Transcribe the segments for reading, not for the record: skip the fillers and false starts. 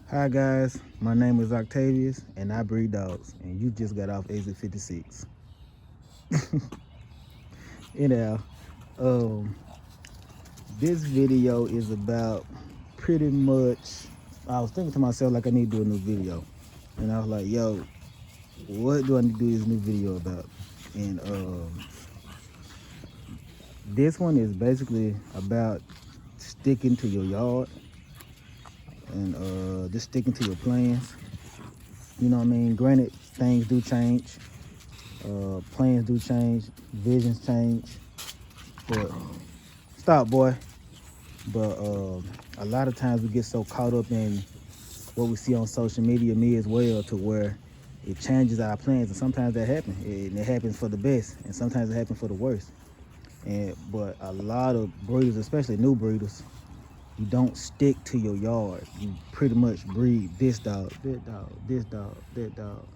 Hi guys, my name is Octavius and I breed dogs and you just got off exit 56. Anyhow, um, this video is about pretty much, I was thinking to myself like I need to do a new video. And I was like, yo, what do I need to do this new video about? And this one is basically about sticking to your yard and just sticking to your plans. You know what I mean? Granted, things do change. Plans do change, visions change, but stop, boy. But a lot of times we get so caught up in what we see on social media, me as well, to where it changes our plans, and sometimes that happens. It happens for the best, and sometimes it happens for the worst. But a lot of breeders, especially new breeders, you don't stick to your yard. You pretty much breed this dog, that dog, this dog, that dog,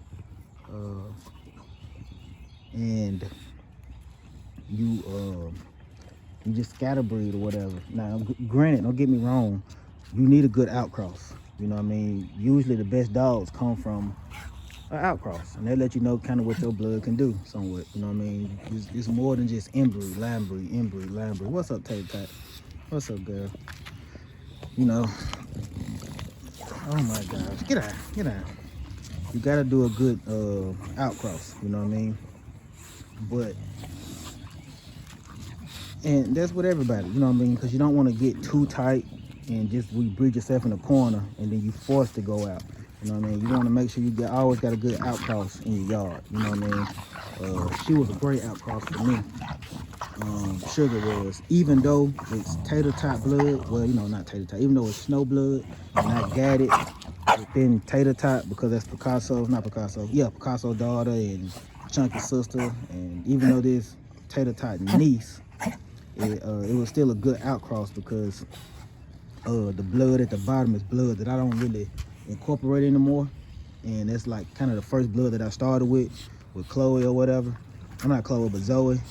and you just scatter breed or whatever. Now, granted, don't get me wrong, you need a good outcross. You know what I mean? Usually the best dogs come from an outcross, and they let you know kind of what your blood can do somewhat. You know what I mean? It's more than just inbreed, line breed, inbreed, line breed. What's up, Tater Tot? What's up, girl? You know, oh my gosh, get out, get out. You gotta do a good outcross, you know what I mean? But and that's with everybody, you know what I mean? Because you don't want to get too tight and just breed yourself in a corner and then you forced to go out. You know what I mean? You want to make sure you always got a good outcross in your yard. You know what I mean? She was a great outcross for me. Sugar was, even though it's Tater Tot blood, well, you know, not Tater Tot, even though it's Snow blood, and I got it within Tater Tot because that's Picasso daughter and Chunky sister, and even though this Tater Tot niece, it was still a good outcross because the blood at the bottom is blood that I don't really incorporate anymore, and it's like kind of the first blood that I started with Chloe or whatever. I'm not Chloe, but Zoe.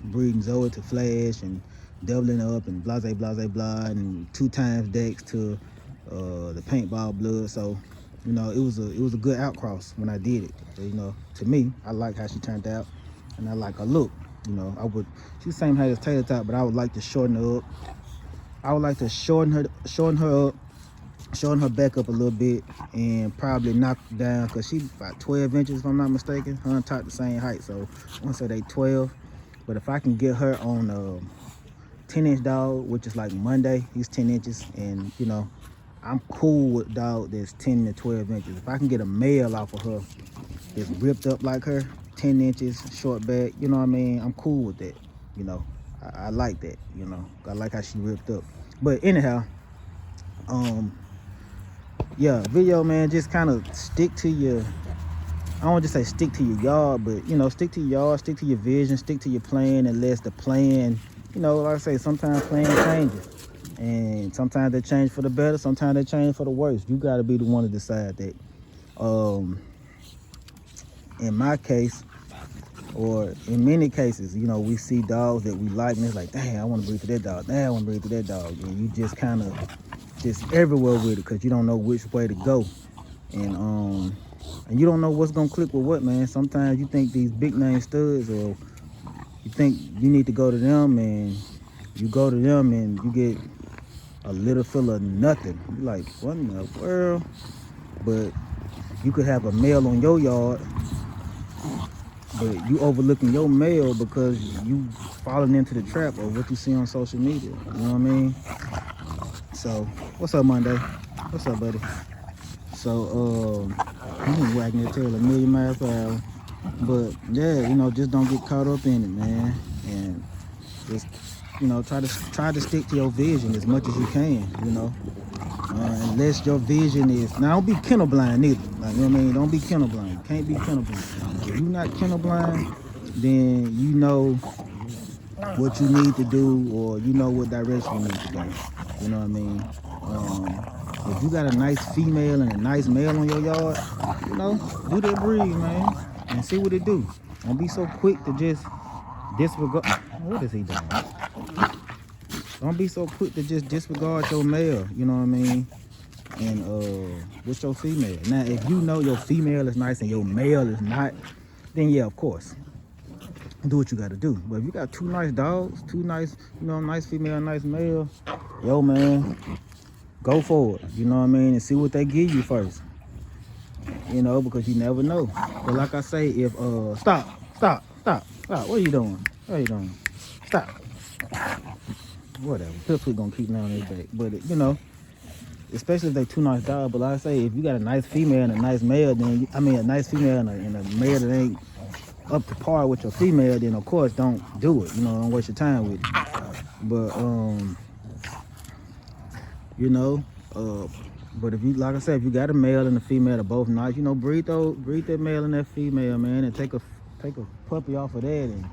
Breeding Zoe to Flash and doubling up and blah, and 2 times Dex to the paintball blood. So, you know, it was a good outcross when I did it. You know, to me, I like how she turned out, and I like her look. You know, she's the same height as Tater Tot, but I would like to shorten her up. I would like to shorten her up, shorten her back up a little bit, and probably knock down, because she's about 12 inches if I'm not mistaken. Her and Tot the same height, so I want to say they 12. But if I can get her on a 10-inch dog, which is like Monday, he's 10 inches, and you know, I'm cool with dog that's 10 to 12 inches. If I can get a male off of her that's ripped up like her, 10 inches, short back, you know what I mean, I'm cool with that. You know, I like that, you know, I like how she ripped up. But anyhow, yeah, video, man, just kind of stick to your, I don't want to say stick to your yard, but you know, stick to your yard, stick to your vision, stick to your plan, unless the plan, you know, like I say, sometimes plan changes, and sometimes they change for the better, sometimes they change for the worse. You got to be the one to decide that. In my case, or in many cases, you know, we see dogs that we like, and it's like, dang, I want to breed to that dog, dang, I want to breed to that dog, and you just kind of just everywhere with it because you don't know which way to go, and you don't know what's gonna click with what, man. Sometimes you think these big name studs, or you think you need to go to them, and you go to them and you get a little full of nothing. You're like, what in the world? But you could have a male on your yard, but you overlooking your male because you falling into the trap of what you see on social media. You know what I mean? So, what's up, Monday? What's up, buddy? So, I'm wagging your tail a million miles per hour. But yeah, you know, just don't get caught up in it, man. And just, you know, try to stick to your vision as much as you can, you know. Unless your vision is, now don't be kennel blind either. Like, you know what I mean? Don't be kennel blind. You can't be kennel blind. If you're not kennel blind, then you know what you need to do, or you know what direction you need to go. You know what I mean? If you got a nice female and a nice male on your yard, you know, do that breed, man, and see what it do. Don't be so quick to just disregard. What is he doing? Don't be so quick to just disregard your male. You know what I mean? and with your female. Now, if you know your female is nice and your male is not, then yeah, of course, do what you got to do. But if you got 2 nice dogs, 2 nice, nice female, nice male, yo, man, go for it. You know what I mean? And see what they give you first. Because you never know. But like I say, if stop. What are you doing? Stop. Whatever. Pipsqueak gonna keep me on his back. But especially if they 2 nice dogs. But like I say, if you got a nice female and a nice male, then a nice female and a male that ain't up to par with your female, then of course don't do it. Don't waste your time with it. But but if you, like I said, if you got a male and a female that both nice, breed that male and that female, man, and take a puppy off of that. And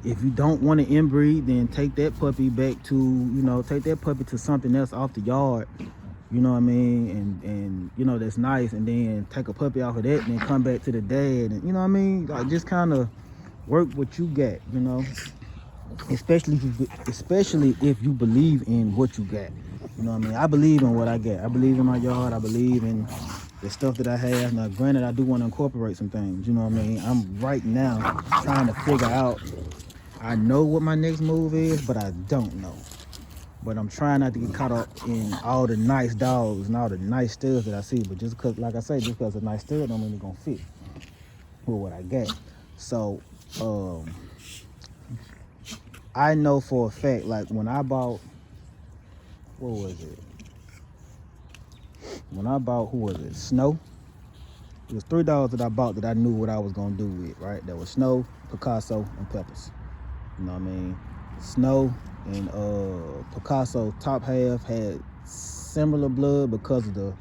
if you don't want to inbreed, then take that puppy back to something else off the yard. You know what I mean? And that's nice. And then take a puppy off of that, and then come back to the dad. And you know what I mean? Like, just kind of work what you got. Especially if you believe in what you got. You know what I mean? I believe in what I got. I believe in my yard. I believe in the stuff that I have. Now, granted, I do want to incorporate some things. You know what I mean? I'm right now trying to figure out. I know what my next move is, but I don't know. But I'm trying not to get caught up in all the nice dogs and all the nice studs that I see. But just because, like I say, just because a nice stud don't mean it's going to fit with what I got. So, I know for a fact, like when I bought, what was it? When I bought, who was it? Snow. It was 3 dogs that I bought that I knew what I was gonna do with, right? That was Snow, Picasso, and Peppers. You know what I mean? Snow and Picasso top half had similar blood because of the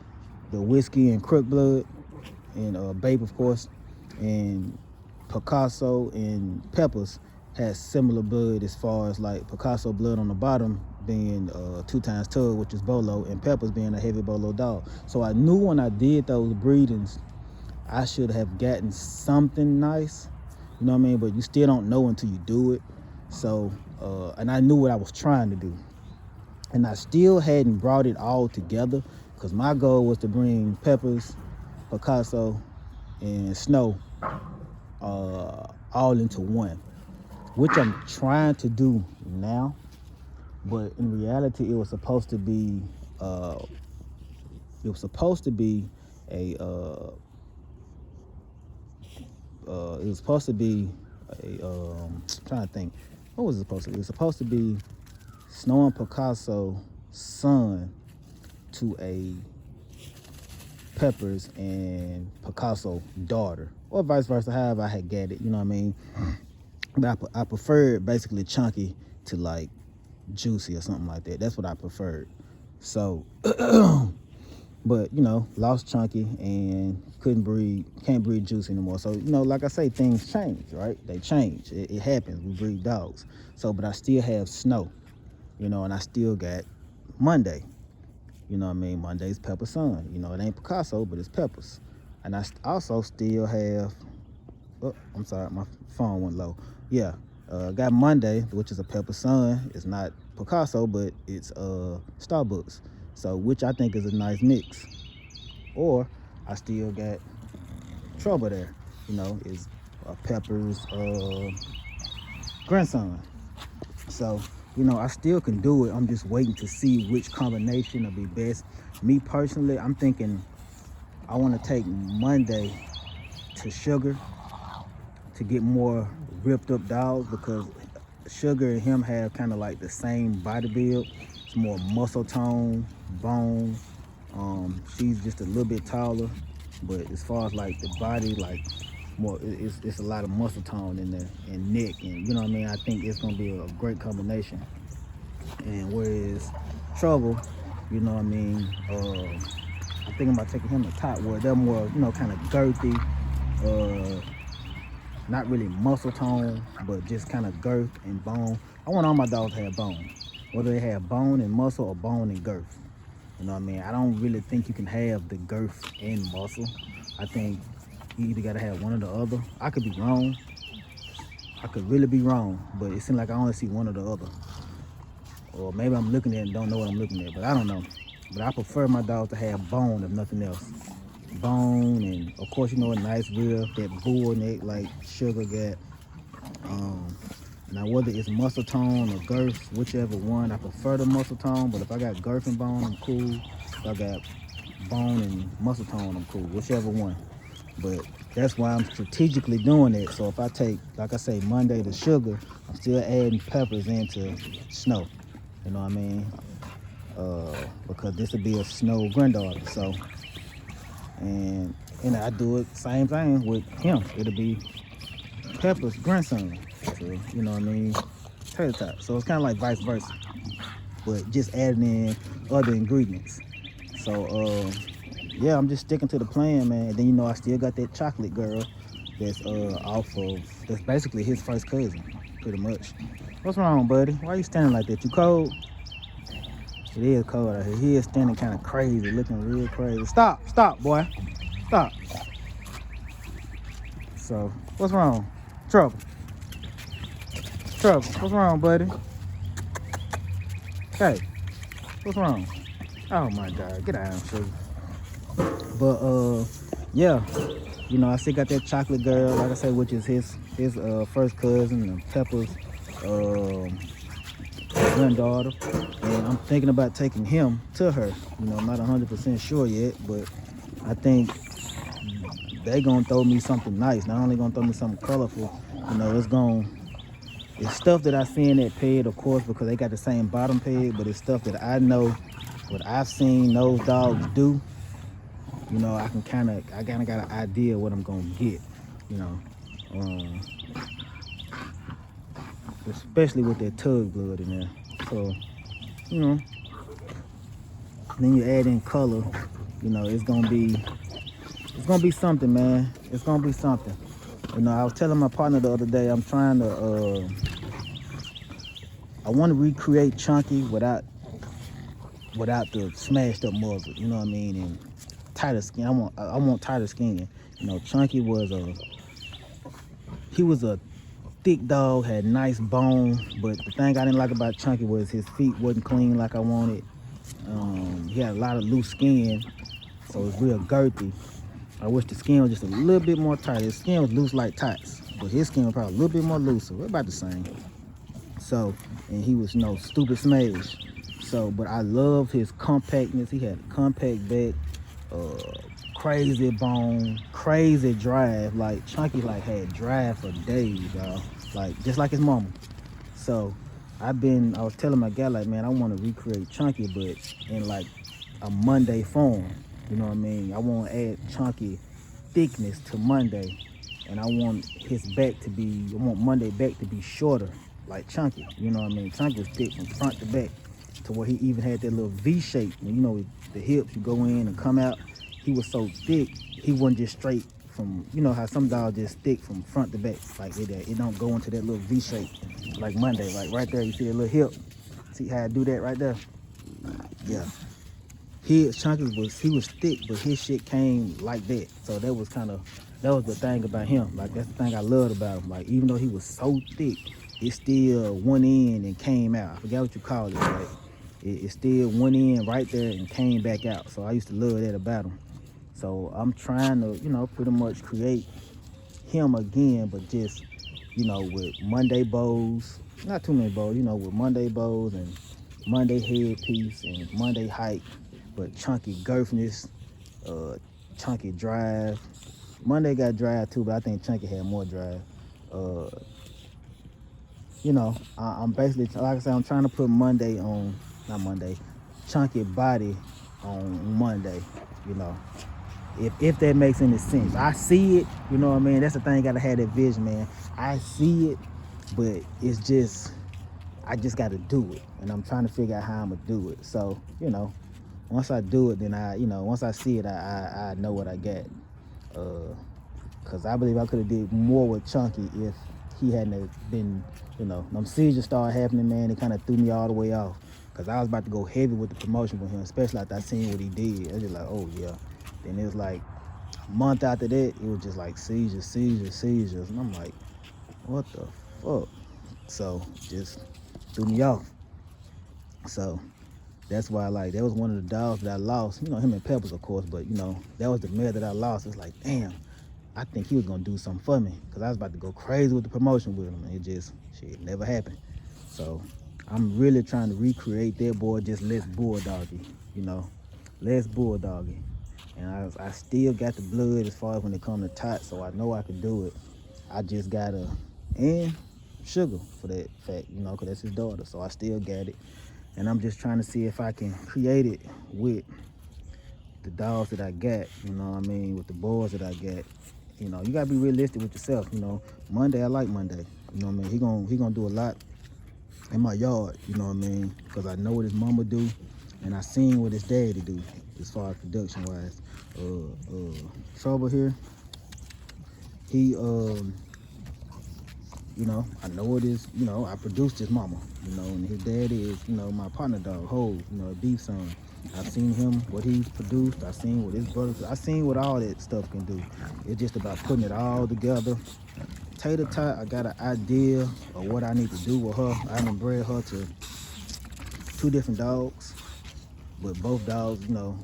whiskey and crook blood, and Babe, of course. And Picasso and Peppers had similar blood as far as like Picasso blood on the bottom being 2 times tug, which is Bolo, and Peppers being a heavy Bolo dog. So I knew when I did those breedings, I should have gotten something nice. You know what I mean? But you still don't know until you do it. So, and I knew what I was trying to do. And I still hadn't brought it all together because my goal was to bring Peppers, Picasso, and Snow all into one, which I'm trying to do now. But in reality, it was supposed to be a trying to think, what was it supposed to be? It was supposed to be Snow and Picasso son to a Peppers and Picasso daughter, or vice versa, however I had got it, you know what I mean? But I preferred basically chunky to like juicy or something like that. That's what I preferred. So but lost chunky and can't breed juicy anymore. So like I say, things change, right? They change. It happens. We breed dogs. So but I still have Snow, and I still got Monday. You know what I mean? Monday's Pepper's son. It ain't Picasso, but it's Peppers. And I also still have, oh, I'm sorry, my phone went low. Yeah, got Monday, which is a Pepper's son. It's not Picasso, but it's Starbucks. So, which I think is a nice mix. Or I still got Trouble there. Is Pepper's grandson. So, I still can do it. I'm just waiting to see which combination will be best. Me personally, I'm thinking I want to take Monday to Sugar to get more ripped up dogs, because Sugar and him have kind of like the same body build. It's more muscle tone, bone. She's just a little bit taller, but as far as like the body, like more, it's a lot of muscle tone in there and neck, and you know what I mean. I think it's gonna be a great combination. And whereas Trouble, you know what I mean, I'm thinking about taking him to top, where they're more, kind of girthy, not really muscle tone, but just kind of girth and bone. I want all my dogs to have bone, whether they have bone and muscle or bone and girth. You know what I mean? I don't really think you can have the girth and muscle. I think you either gotta have one or the other. I could be wrong. I could really be wrong, but it seems like I only see one or the other. Or maybe I'm looking at it and don't know what I'm looking at, but I don't know. but I prefer my dog to have bone if nothing else. Bone, and of course, you know, a nice real, that bull neck like Sugar got. Now whether it's muscle tone or girth, whichever one, I prefer the muscle tone, but if I got girth and bone, I'm cool. If I got bone and muscle tone, I'm cool, whichever one. But that's why I'm strategically doing it. So if I take, like I say, Monday to Sugar, I'm still adding peppers into Snow. You know what I mean? Because this will be a Snow granddaughter. So, and I do it same thing with him. It'll be Pepper's grandson. So, you know what I mean? Tater tot. So it's kind of like vice versa, but just adding in other ingredients. So, yeah, I'm just sticking to the plan, man. And then, you know, I still got that chocolate girl that's that's basically his first cousin, pretty much. What's wrong, buddy? Why you standing like that? You cold? It is cold out here. He is standing kind of crazy, looking real crazy. Stop, boy. Stop. So, what's wrong? Trouble. What's wrong, buddy? Hey, what's wrong? Oh my God, get out, sugar. But yeah, you know, I still got that chocolate girl, like I said, which is his first cousin, and Pepper's granddaughter. And I'm thinking about taking him to her. You know, I'm not 100% sure yet, but I think they gonna throw me something nice. Not only gonna throw me something colorful, you know, it's stuff that I see in that peg, of course, because they got the same bottom peg, but it's stuff that I know, what I've seen those dogs do. You know, I kind of got an idea what I'm gonna get, you know, especially with that tug blood in there. So, you know, then you add in color, you know, it's gonna be something, man. It's gonna be something. You know, I was telling my partner the other day, I'm trying to, I want to recreate Chunky without the smashed up muzzle. You know what I mean? And tighter skin. I want tighter skin. You know, Chunky was a thick dog, had nice bone, but the thing I didn't like about Chunky was his feet wasn't clean like I wanted. He had a lot of loose skin, so it's real girthy. I wish the skin was just a little bit more tight. His skin was loose like tights, but his skin was probably a little bit more looser. We're about the same. So, and he was no stupid smash. So, but I love his compactness. He had a compact back, crazy bone, crazy drive. Like Chunky had drive for days, y'all. Like just like his mama. So I was telling my guy, like, man, I want to recreate Chunky, but in like a Monday form. You know what I mean? I want to add Chunky thickness to Monday, and I want Monday back to be shorter, like Chunky. You know what I mean? Chunky was thick from front to back, to where he even had that little V shape. You know, with the hips, you go in and come out. He was so thick, he wasn't just straight from, you know how some dogs just thick from front to back, like it don't go into that little V shape, like Monday, like right there, you see that little hip? See how I do that right there? Yeah. Chunky was thick, but his shit came like that. So that was the thing about him. Like, that's the thing I loved about him. Like, even though he was so thick, it still went in and came out. I forgot what you call it. Like, it still went in right there and came back out. So I used to love that about him. So I'm trying to, you know, pretty much create him again, but just, you know, with Monday bows, not too many bows, you know, with Monday bows and Monday headpiece and Monday height, but Chunky girthness, Chunky drive. Monday got drive too, but I think Chunky had more drive. You know, I'm basically, like I said, I'm trying to put Chunky body on Monday, you know. If that makes any sense. I see it, you know what I mean? That's the thing, gotta have that vision, man. I see it, but it's just, I just gotta do it. And I'm trying to figure out how I'm gonna do it. So, you know, once I do it, then once I see it, I know what I got. Cause I believe I could have did more with Chunky if he hadn't been, you know, them seizures started happening, man. It kind of threw me all the way off. Cause I was about to go heavy with the promotion with him, especially after I seen what he did. I was just like, oh yeah. Then it was like a month after that, it was just like seizures. And I'm like, what the fuck? So just threw me off. So That's why, like, that was one of the dogs that I lost. You know, him and Peppers, of course, but, you know, that was the male that I lost. It's like, damn, I think he was going to do something for me because I was about to go crazy with the promotion with him. And it just, shit, never happened. So I'm really trying to recreate that boy, just less bulldoggy, you know, less bulldoggy. And I still got the blood as far as when it comes to tots, so I know I can do it. I just gotta, and sugar for that fact, you know, because that's his daughter. So I still got it. And I'm just trying to see if I can create it with the dogs that I got, you know what I mean, with the boys that I got. You know, you gotta be realistic with yourself, you know. Monday, I like Monday. You know what I mean? He gonna do a lot in my yard, you know what I mean? Because I know what his mama do, and I seen what his daddy do as far as production wise. Trouble here, he you know, I know it is, you know, I produced his mama, you know, and his daddy is, you know, my partner dog, Hove, you know, a beef son. I've seen him, what he's produced. I've seen what his brother, I've seen what all that stuff can do. It's just about putting it all together. Tater Tot, I got an idea of what I need to do with her. I done bred her to 2 different dogs, but both dogs, you know,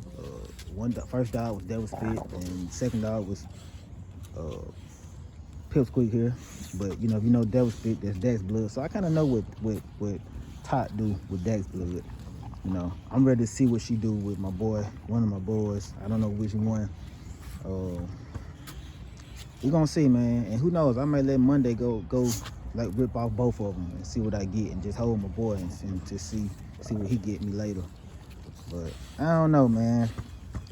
first dog was Devil Spit, and second dog was Pipsqueak here. But you know, if you know Devil Spit, that's Dax blood. So I kind of know what Tot do with Dax blood. You know, I'm ready to see what she do with my boy, one of my boys. I don't know which one. We gonna see, man. And who knows? I may let Monday go like rip off both of them and see what I get, and just hold my boy and to see what he get me later. But I don't know, man.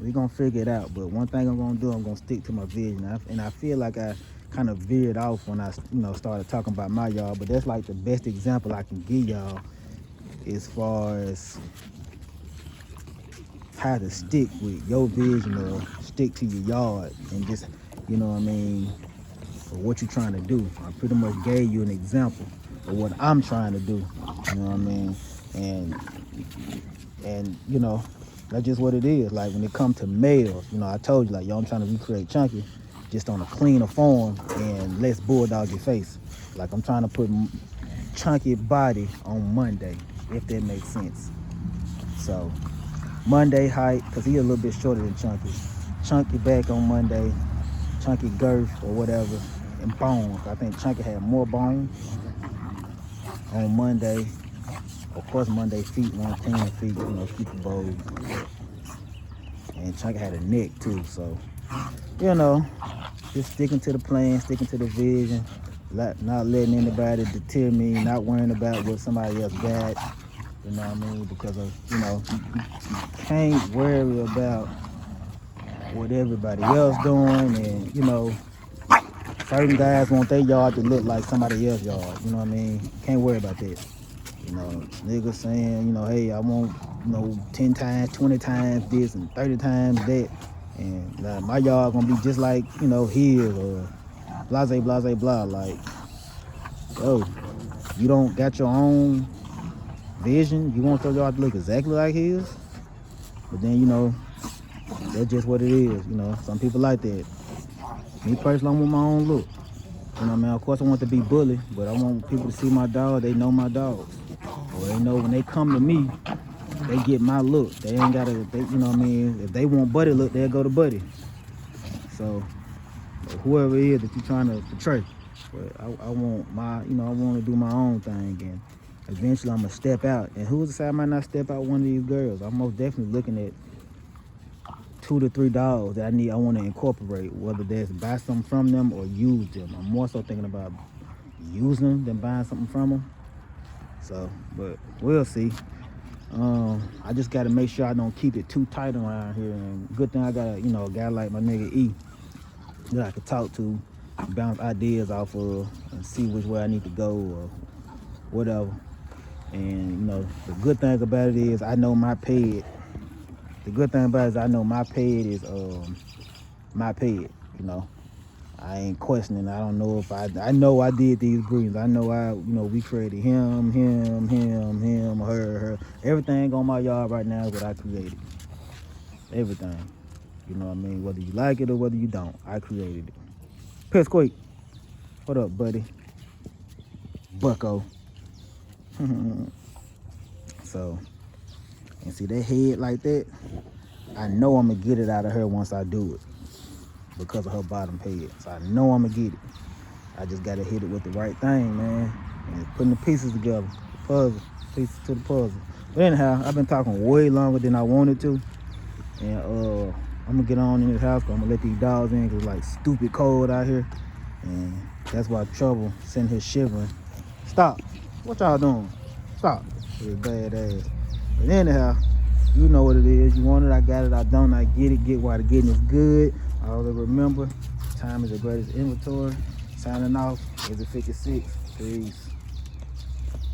We gonna figure it out. But one thing I'm gonna do, I'm gonna stick to my vision. And I feel like I kind of veered off when I, you know, started talking about my yard. But that's like the best example I can give y'all as far as how to stick with your vision or stick to your yard and just, you know what I mean, for what you're trying to do. I pretty much gave you an example of what I'm trying to do. You know what I mean? And you know, that's just what it is. Like when it comes to males, you know, I told you, like, yo, I'm trying to recreate Chunky just on a cleaner form and less bulldoggy face. Like I'm trying to put Chunky body on Monday, if that makes sense. So Monday height, because he a little bit shorter than Chunky. Chunky back on Monday, Chunky girth or whatever, and bones. I think Chunky had more bones on Monday. Of course, Monday feet, 110 feet, you know, keep the bows. And Chunky had a neck too, so, you know, just sticking to the plan, sticking to the vision, not letting anybody deter me, not worrying about what somebody else got, you know what I mean? Because of, you know, you can't worry about what everybody else doing, and, you know, certain guys want their yard to look like somebody else's yard, you know what I mean? Can't worry about that. You know, niggas saying, you know, hey, I want, you know, 10 times, 20 times this and 30 times that. And my yard gonna be just like, you know, his or blase, blase, blah. Like, yo, you don't got your own vision. You want your yard to look exactly like his. But then, you know, that's just what it is. You know, some people like that. Me personally, I want my own look. You know what I mean? Of course, I want to be bully, but I want people to see my dog. They know my dogs. Or they know when they come to me, they get my look. They ain't gotta, you know what I mean? If they want Buddy look, they'll go to Buddy. So, whoever it is that you're trying to portray. But I want my, you know, I want to do my own thing. And eventually I'm going to step out. And who's to say I might not step out one of these girls? I'm most definitely looking at 2 to 3 dogs that I want to incorporate, whether that's buy something from them or use them. I'm more so thinking about using them than buying something from them. So, but we'll see. I just got to make sure I don't keep it too tight around here. And good thing I got, you know, a guy like my nigga E that I could talk to, bounce ideas off of, and see which way I need to go or whatever. And, you know, the good thing about it is I know my ped. The good thing about it is I know my ped is my ped, you know. I ain't questioning. I don't know if I know I did these breedings. I know we created him, her. Everything on my yard right now is what I created. Everything. You know what I mean? Whether you like it or whether you don't, I created it. Pipsqueak. What up, buddy? Bucko. So, And see that head like that, I know I'm gonna get it out of her once I do it because of her bottom head. So I know I'm gonna get it. I just gotta hit it with the right thing, man. And putting the pieces together, the puzzle, pieces to the puzzle. But anyhow, I've been talking way longer than I wanted to. And I'm gonna get on in this house, 'cause I'm gonna let these dogs in, 'cause it's like stupid cold out here. And that's why Trouble sitting here shivering. Stop. What y'all doing? Stop. It's bad ass. But anyhow, you know what it is. You want it, I got it. I don't, I get it. Get while the getting is good. Always remember, time is the greatest inventory. Signing off, Exit 56. Peace.